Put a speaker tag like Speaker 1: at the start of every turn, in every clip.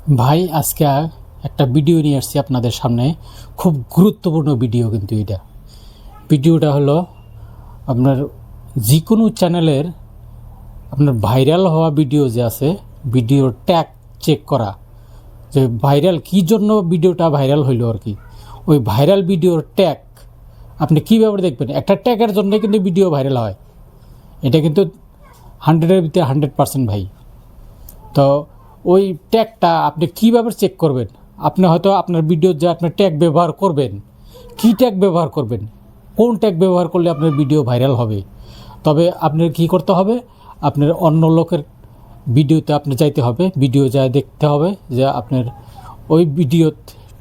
Speaker 1: ভাই আজকে একটা ভিডিও নিয়ে আসছি আপনাদের সামনে। খুব গুরুত্বপূর্ণ ভিডিও, কিন্তু ভিডিওটা হলো আপনার যে কোনো চ্যানেলের আপনার ভাইরাল হওয়া ভিডিও যে আছে, ভিডিওর ট্যাগ চেক করা, যে ভাইরাল কী জন্য ভিডিওটা ভাইরাল হইলো আর কি। ওই ভাইরাল ভিডিওর ট্যাগ আপনি কীভাবে দেখবেন? একটা ট্যাগের জন্য কিন্তু ভিডিও ভাইরাল হয়, এটা কিন্তু 100-এর ভিতরে 100% ভাই। তো ওই ট্যাগটা আপনি কীভাবে চেক করবেন? আপনি হয়তো আপনার ভিডিওর যে আপনার ট্যাগ ব্যবহার করবেন, কী ট্যাগ ব্যবহার করবেন, কোন ট্যাগ ব্যবহার করলে আপনার ভিডিও ভাইরাল হবে। তবে আপনার কী করতে হবে, আপনার অন্য লোকের ভিডিওতে আপনি যাইতে হবে, ভিডিও যায় দেখতে হবে যে আপনার ওই ভিডিও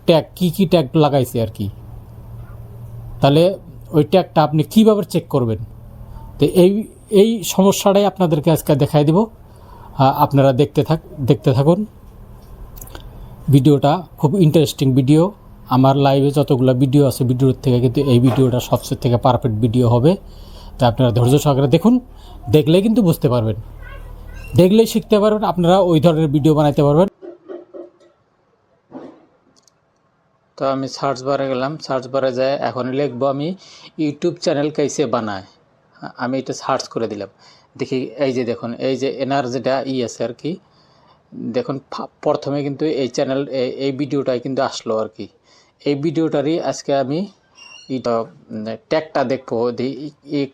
Speaker 1: ট্যাগ কী ট্যাগ লাগাইছে আর কি। তাহলে ওই ট্যাগটা আপনি কীভাবে চেক করবেন, তো এই সমস্যাটাই আপনাদেরকে আজকে দেখাই দেব। আপনারা দেখতে থাকুন ভিডিওটা। খুব ইন্টারেস্টিং ভিডিও। আমার লাইভে যতগুলো ভিডিও আছে, ভিডিওর থেকে কিন্তু এই ভিডিওটা সবচেয়ে থেকে পারফেক্ট ভিডিও হবে। তা আপনারা ধৈর্য সহকারে দেখুন, দেখলেই কিন্তু বুঝতে পারবেন, দেখলেই শিখতে পারবেন, আপনারা ওই ধরনের ভিডিও বানাইতে পারবেন। তো আমি সার্চ বারে গেলাম, সার্চ বারে যায় এখন লিখবো আমি ইউটিউব চ্যানেল कैसे বানায়। আমি এটা সার্চ করে দিলাম, দেখি এই যে দেখুন, এই যে এনার যেটা আছে আর কি। দেখুন প্রথমে কিন্তু এই চ্যানেল এই ভিডিওটাই কিন্তু আসলো আর কি। এই ভিডিওটারই আজকে আমি ট্যাগটা দেখবো,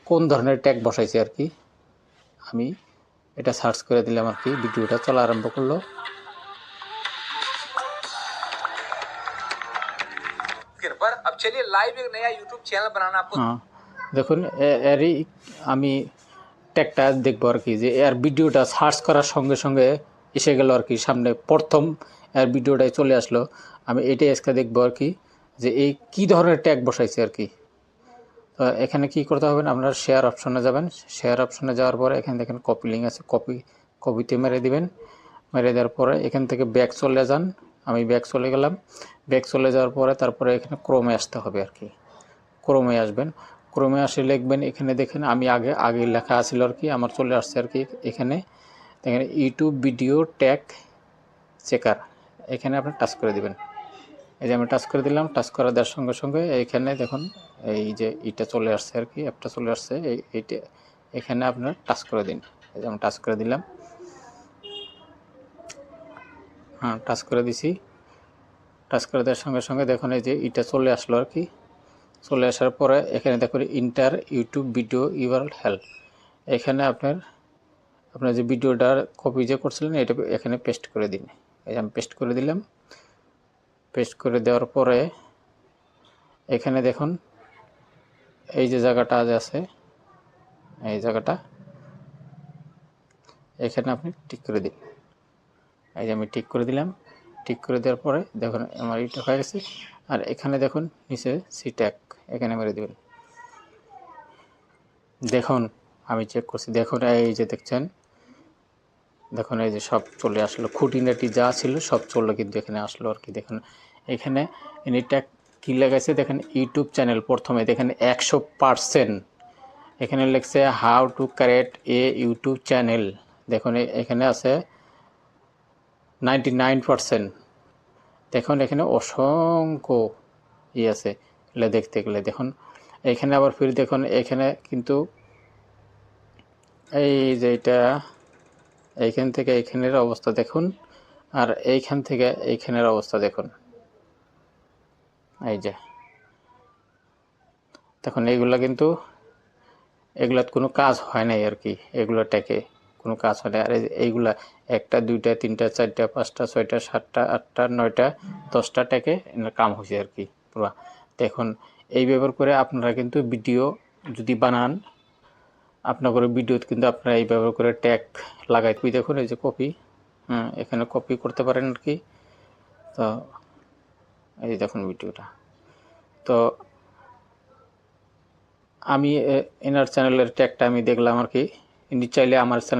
Speaker 1: কোন ধরনের ট্যাগ বসাইছে আর কি। আমি এটা সার্চ করে দিলাম আর কি, ভিডিওটা চলা আরম্ভ করলো। अब चलिए लाइव एक नया यूट्यूब चैनल बनाना आपको। দেখুন এরই আমি ট্যাগটা দেখবো আর কি, যে এর ভিডিওটা সার্চ করার সঙ্গে সঙ্গে এসে গেল আর কি, সামনে প্রথম এর ভিডিওটাই চলে আসলো। আমি এটাই আজকে দেখবো আর কি, যে এই কী ধরনের ট্যাগ বসাইছে আর কি। তো এখানে কি করতে হবে, আপনারা শেয়ার অপশনে যাবেন। শেয়ার অপশনে যাওয়ার পরে এখানে দেখেন কপি লিঙ্ক আছে, কপিতে মেরে দিবেন। মেরে দেওয়ার পরে এখান থেকে ব্যাক চলে যান। আমি ব্যাক চলে গেলাম। ব্যাক চলে যাওয়ার পরে তারপরে এখানে ক্রোমে আসতে হবে আর কি। ক্রোমে আসবেন, ক্রোমে আসে লিখবেন, এখানে দেখেন আমি আগে লেখা আছিল আর কি, আমার চলে আসছে আর কি। এখানে দেখেন ইউটিউব ভিডিও ট্যাগ চেকার, এখানে আপনি টাচ করে দিবেন। এই যে আমি টাচ করে দিলাম। টাচ করে দেওয়ার সঙ্গে সঙ্গে এইখানে দেখুন এই যে এটা চলে আসছে আর কি, অ্যাপটা চলে আসছে। এইটা এখানে আপনার টাচ করে দিন। এই যে আমি টাচ করে দিলাম। হ্যাঁ, টাচ করে দিছি। টাচ করে দেওয়ার সঙ্গে সঙ্গে দেখুন এই যে এটা চলে আসলো আর কি। চলে আসার পরে এখানে দেখুন inter YouTube video URL help, এখানে আপনার যে ভিডিওটার কপি যে করছিলেন এটা এখানে পেস্ট করে দিন। এই যে আমি পেস্ট করে দিলাম। পেস্ট করে দেওয়ার পরে এখানে দেখুন এই যে জায়গাটা আছে, এই জায়গাটা এখানে আপনি টিক করে দিন। এই যে আমি টিক করে দিলাম। টিক করে দেওয়ার পরে দেখুন আমার এটা হয়ে গেছে। আর এখানে দেখুন নিচে সি ট্যাগ, এখানে মেরে দেবেন। দেখুন আমি চেক করছি, দেখুন এই যে দেখছেন, দেখুন এই যে সব চলে আসলো, খুঁটিনাটি যা ছিল সব চললো কিন্তু এখানে আসলো আর কি। দেখুন এখানে এনি ট্যাগ কী লেগেছে, দেখেন ইউটিউব চ্যানেল প্রথমে দেখেন 100%। এখানে লিখছে how to create a YouTube channel, দেখুন এখানে আছে 99%। দেখুন এখানে অসংখ্য আছে এগুলো দেখতে গেলে। দেখুন এখানে আবার ফির দেখুন এখানে কিন্তু এই যে এটা এইখান থেকে এইখানের অবস্থা দেখুন, আর এইখান থেকে এইখানের অবস্থা দেখুন। এই যে দেখুন এইগুলা কিন্তু এগুলার কোনো কাজ হয় নাই আর কি, এগুলোটাকে কোনো কাজ হয় না। আর এইগুলা 1টা 2টা 3টা 4টা 5টা 6টা 7টা 8টা 9টা 10টা ট্যাগে কাম হয়েছে আর কি পুরা। দেখুন এই ব্যবহার করে আপনারা কিন্তু ভিডিও যদি বানান, আপনাদের ভিডিও কিন্তু আপনারা এই ব্যবহার করে ট্যাগ লাগাই দেখুন এই যে কপি, এখানে কপি করতে পারেন আর কি। তো এই দেখুন ভিডিওটা। তো আমি এনার চ্যানেলের ট্যাগটা আমি দেখলাম আর কি, ইনি চাইলে আমার চ্যানেল